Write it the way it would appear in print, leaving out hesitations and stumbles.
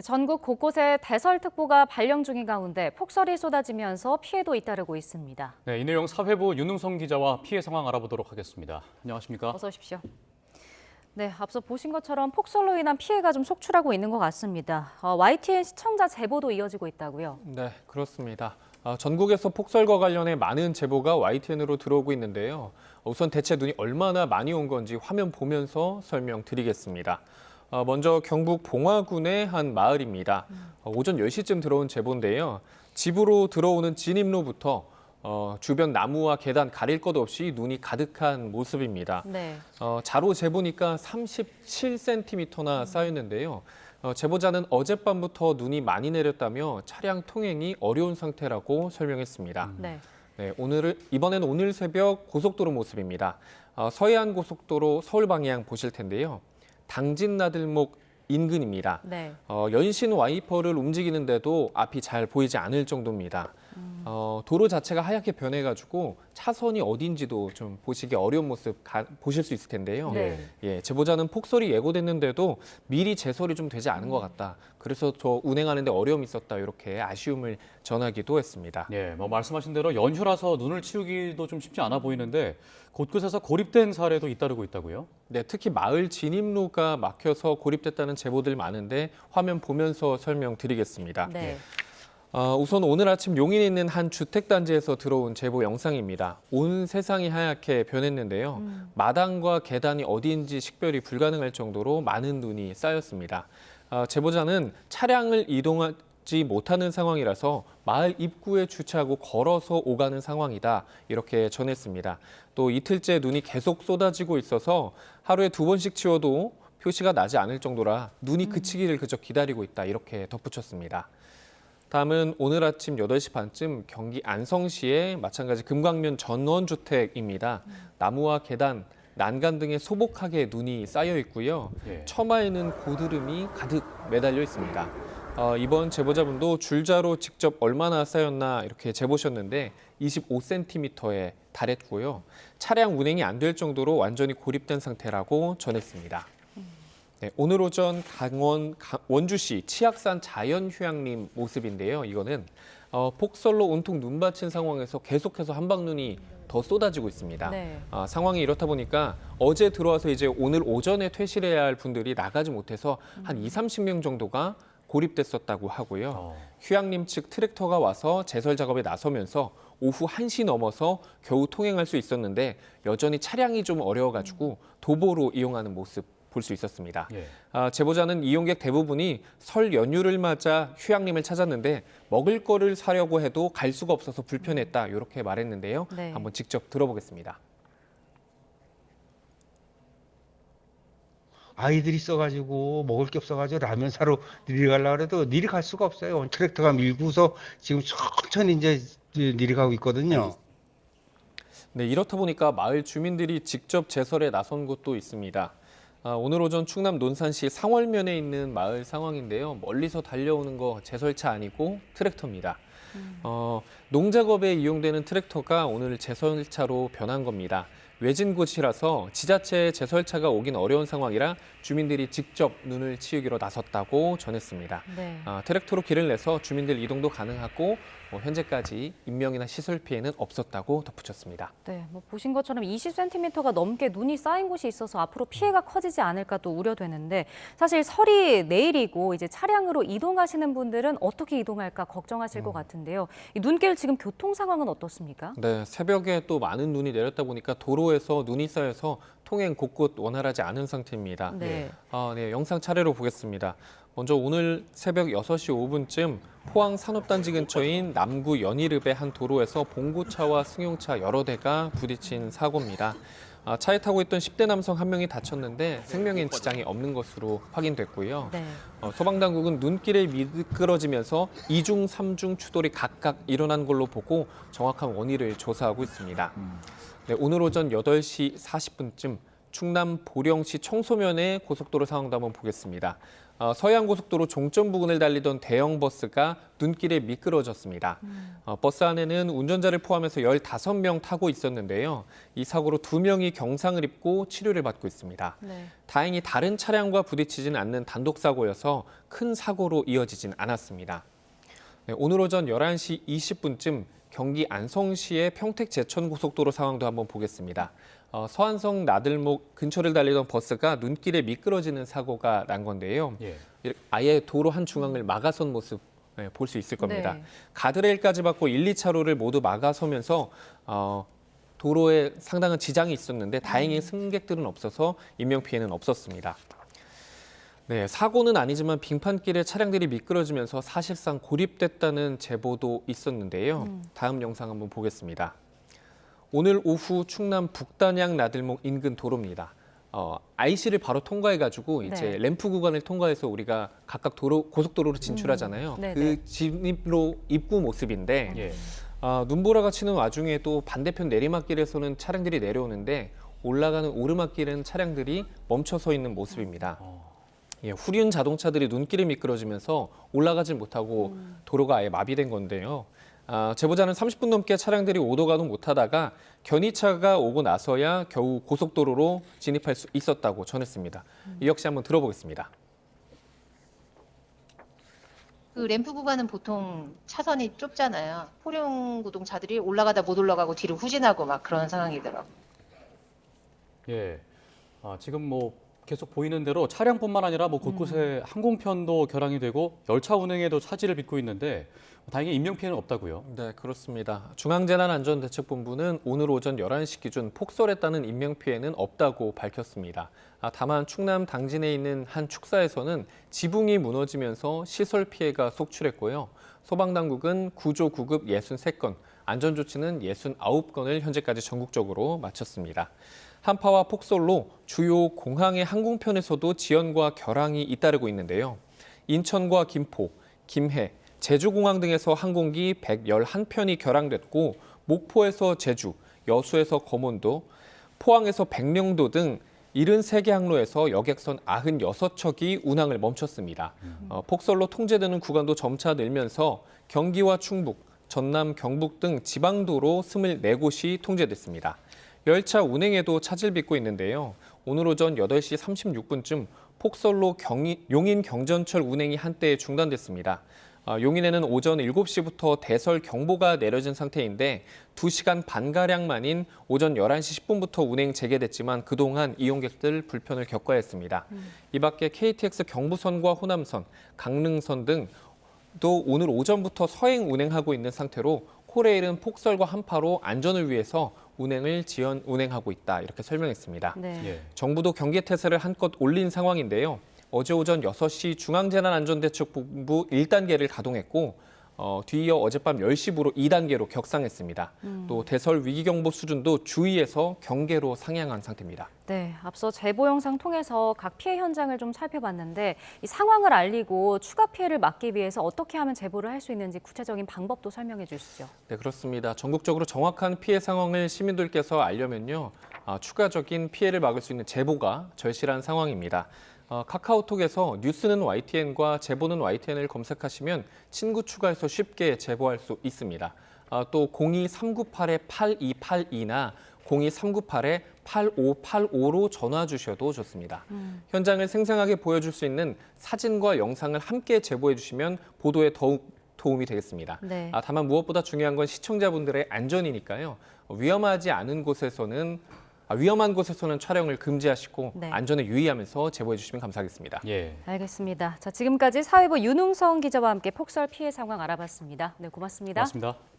전국 곳곳에 대설특보가 발령 중인 가운데 폭설이 쏟아지면서 피해도 잇따르고 있습니다. 네, 이 내용 사회부 윤흥성 기자와 피해 상황 알아보도록 하겠습니다. 안녕하십니까? 어서 오십시오. 네, 앞서 보신 것처럼 폭설로 인한 피해가 좀 속출하고 있는 것 같습니다. YTN 시청자 제보도 이어지고 있다고요? 네, 그렇습니다. 전국에서 폭설과 관련해 많은 제보가 YTN으로 들어오고 있는데요. 우선 대체 눈이 얼마나 많이 온 건지 화면 보면서 설명드리겠습니다. 먼저 경북 봉화군의 한 마을입니다. 오전 10시쯤 들어온 제보인데요. 집으로 들어오는 진입로부터 주변 나무와 계단 가릴 것 없이 눈이 가득한 모습입니다. 네. 자로 재보니까 37cm나 쌓였는데요. 제보자는 어젯밤부터 눈이 많이 내렸다며 차량 통행이 어려운 상태라고 설명했습니다. 네. 네, 이번에는 오늘 새벽 고속도로 모습입니다. 서해안 고속도로 서울 방향 보실 텐데요. 당진나들목 인근입니다. 네. 연신 와이퍼를 움직이는데도 앞이 잘 보이지 않을 정도입니다. 도로 자체가 하얗게 변해가지고 차선이 어딘지도 좀 보시기 어려운 모습 보실 수 있을 텐데요. 네. 예, 제보자는 폭설이 예고됐는데도 미리 제설이 좀 되지 않은 것 같다. 그래서 저 운행하는데 어려움이 있었다. 이렇게 아쉬움을 전하기도 했습니다. 네, 말씀하신 대로 연휴라서 눈을 치우기도 좀 쉽지 않아 보이는데 곳곳에서 고립된 사례도 잇따르고 있다고요? 네, 특히 마을 진입로가 막혀서 고립됐다는 제보들 많은데 화면 보면서 설명드리겠습니다. 네. 우선 오늘 아침 용인에 있는 한 주택단지에서 들어온 제보 영상입니다. 온 세상이 하얗게 변했는데요. 마당과 계단이 어디인지 식별이 불가능할 정도로 많은 눈이 쌓였습니다. 제보자는 차량을 이동하지 못하는 상황이라서 마을 입구에 주차하고 걸어서 오가는 상황이다. 이렇게 전했습니다. 또 이틀째 눈이 계속 쏟아지고 있어서 하루에 2번씩 치워도 표시가 나지 않을 정도라 눈이 그치기를 그저 기다리고 있다. 이렇게 덧붙였습니다. 다음은 오늘 아침 8시 반쯤 경기 안성시의 마찬가지 금광면 전원주택입니다. 나무와 계단, 난간 등에 소복하게 눈이 쌓여 있고요. 예. 처마에는 고드름이 가득 매달려 있습니다. 이번 제보자분도 줄자로 직접 얼마나 쌓였나 이렇게 재보셨는데 25cm에 달했고요. 차량 운행이 안 될 정도로 완전히 고립된 상태라고 전했습니다. 네, 오늘 오전 강원 원주시 치악산 자연휴양림 모습인데요. 이거는 폭설로 온통 눈밭인 상황에서 계속해서 한방눈이 더 쏟아지고 있습니다. 네. 상황이 이렇다 보니까 어제 들어와서 이제 오늘 오전에 퇴실해야 할 분들이 나가지 못해서 한 20-30명 정도가 고립됐었다고 하고요. 휴양림 측 트랙터가 와서 제설 작업에 나서면서 오후 1시 넘어서 겨우 통행할 수 있었는데 여전히 차량이 좀 어려워가지고 도보로 이용하는 모습 볼 수 있었습니다. 예. 제보자는 이용객 대부분이 설 연휴를 맞아 휴양림을 찾았는데 먹을 거를 사려고 해도 갈 수가 없어서 불편했다. 이렇게 말했는데요. 네. 한번 직접 들어보겠습니다. 아이들이 써가지고 먹을 게 없어가지고 라면 사러 내려가려고 해도 내려갈 수가 없어요. 트랙터가 밀고서 지금 천천히 이제 내려가고 있거든요. 네, 이렇다 보니까 마을 주민들이 직접 제설에 나선 곳도 있습니다. 오늘 오전 충남 논산시 상월면에 있는 마을 상황인데요. 멀리서 달려오는 거 제설차 아니고 트랙터입니다. 농작업에 이용되는 트랙터가 오늘 제설차로 변한 겁니다. 외진 곳이라서 지자체 제설차가 오긴 어려운 상황이라 주민들이 직접 눈을 치우기로 나섰다고 전했습니다. 네. 트랙터로 길을 내서 주민들 이동도 가능하고 현재까지 인명이나 시설 피해는 없었다고 덧붙였습니다. 네, 보신 것처럼 20cm가 넘게 눈이 쌓인 곳이 있어서 앞으로 피해가 커지지 않을까 또 우려되는데 사실 설이 내일이고 이제 차량으로 이동하시는 분들은 어떻게 이동할까 걱정하실 것 같은데요. 이 눈길 지금 교통 상황은 어떻습니까? 네, 새벽에 또 많은 눈이 내렸다 보니까 도로에서 눈이 쌓여서 통행 곳곳 원활하지 않은 상태입니다. 네. 네, 영상 차례로 보겠습니다. 먼저 오늘 새벽 6시 5분쯤 포항 산업단지 근처인 남구 연희읍의 한 도로에서 봉고차와 승용차 여러 대가 부딪힌 사고입니다. 차에 타고 있던 10대 남성 한 명이 다쳤는데 생명엔 지장이 없는 것으로 확인됐고요. 네. 소방당국은 눈길에 미끄러지면서 2중, 3중 추돌이 각각 일어난 걸로 보고 정확한 원인을 조사하고 있습니다. 네, 오늘 오전 8시 40분쯤 충남 보령시 청소면의 고속도로 상황도 한번 보겠습니다. 서해안고속도로 종점 부근을 달리던 대형 버스가 눈길에 미끄러졌습니다. 버스 안에는 운전자를 포함해서 15명 타고 있었는데요. 이 사고로 2명이 경상을 입고 치료를 받고 있습니다. 네. 다행히 다른 차량과 부딪히지는 않는 단독 사고여서 큰 사고로 이어지진 않았습니다. 네, 오늘 오전 11시 20분쯤 경기 안성시의 평택 제천고속도로 상황도 한번 보겠습니다. 서안성 나들목 근처를 달리던 버스가 눈길에 미끄러지는 사고가 난 건데요. 예. 아예 도로 한 중앙을 막아선 모습 볼 수 있을 겁니다. 네. 가드레일까지 받고 1, 2차로를 모두 막아서면서 도로에 상당한 지장이 있었는데 다행히 승객들은 없어서 인명피해는 없었습니다. 네, 사고는 아니지만 빙판길에 차량들이 미끄러지면서 사실상 고립됐다는 제보도 있었는데요. 다음 영상 한번 보겠습니다. 오늘 오후 충남 북단양 나들목 인근 도로입니다. IC를 바로 통과해가지고 이제 네. 램프 구간을 통과해서 우리가 각각 고속도로로 진출하잖아요. 네네. 그 진입로 입구 모습인데 예. 눈보라가 치는 와중에 또 반대편 내리막길에서는 차량들이 내려오는데 올라가는 오르막길은 차량들이 멈춰 서 있는 모습입니다. 예, 후륜 자동차들이 눈길에 미끄러지면서 올라가지 못하고 도로가 아예 마비된 건데요. 제보자는 30분 넘게 차량들이 오도 가도 못하다가 견이차가 오고 나서야 겨우 고속도로로 진입할 수 있었다고 전했습니다. 이 역시 한번 들어보겠습니다. 그 램프 구간은 보통 차선이 좁잖아요. 호령 구동차들이 올라가다 못 올라가고 뒤로 후진하고 막 그런 상황이더라고요. 예. 지금 뭐 계속 보이는 대로 차량뿐만 아니라 뭐 곳곳에 항공편도 결항이 되고 열차 운행에도 차질을 빚고 있는데 다행히 인명피해는 없다고요. 네, 그렇습니다. 중앙재난안전대책본부는 오늘 오전 11시 기준 폭설에 따른 인명피해는 없다고 밝혔습니다. 다만 충남 당진에 있는 한 축사에서는 지붕이 무너지면서 시설 피해가 속출했고요. 소방당국은 구조 구급 63건, 안전조치는 69건을 현재까지 전국적으로 마쳤습니다. 한파와 폭설로 주요 공항의 항공편에서도 지연과 결항이 잇따르고 있는데요. 인천과 김포, 김해, 제주공항 등에서 항공기 111편이 결항됐고 목포에서 제주, 여수에서 거mon도, 포항에서 백령도 등 73개 항로에서 여객선 96척이 운항을 멈췄습니다. 폭설로 통제되는 구간도 점차 늘면서 경기와 충북, 전남, 경북 등 지방도로 24곳이 통제됐습니다. 열차 운행에도 차질 빚고 있는데요. 오늘 오전 8시 36분쯤 폭설로 용인 경전철 운행이 한때 중단됐습니다. 용인에는 오전 7시부터 대설 경보가 내려진 상태인데 2시간 반가량 만인 오전 11시 10분부터 운행 재개됐지만 그동안 이용객들 불편을 겪어야 했습니다. 이 밖에 KTX 경부선과 호남선, 강릉선 등 또 오늘 오전부터 서행 운행하고 있는 상태로 코레일은 폭설과 한파로 안전을 위해서 운행을 지연 운행하고 있다 이렇게 설명했습니다. 네. 예. 정부도 경계태세를 한껏 올린 상황인데요. 어제 오전 6시 중앙재난안전대책본부 1단계를 가동했고 뒤이어 어젯밤 10시부로 2단계로 격상했습니다. 또 대설 위기경보 수준도 주의에서 경계로 상향한 상태입니다. 네, 앞서 제보 영상 통해서 각 피해 현장을 좀 살펴봤는데 이 상황을 알리고 추가 피해를 막기 위해서 어떻게 하면 제보를 할 수 있는지 구체적인 방법도 설명해 주시죠. 네, 그렇습니다. 전국적으로 정확한 피해 상황을 시민들께서 알려면요. 추가적인 피해를 막을 수 있는 제보가 절실한 상황입니다. 카카오톡에서 뉴스는 YTN과 제보는 YTN을 검색하시면 친구 추가해서 쉽게 제보할 수 있습니다. 또 02398-8282나 02398-8585로 전화 주셔도 좋습니다. 현장을 생생하게 보여줄 수 있는 사진과 영상을 함께 제보해 주시면 보도에 더욱 도움이 되겠습니다. 네. 다만 무엇보다 중요한 건 시청자분들의 안전이니까요. 위험한 곳에서는 촬영을 금지하시고 네. 안전에 유의하면서 제보해 주시면 감사하겠습니다. 예. 알겠습니다. 자, 지금까지 사회부 윤웅성 기자와 함께 폭설 피해 상황 알아봤습니다. 네, 고맙습니다. 고맙습니다.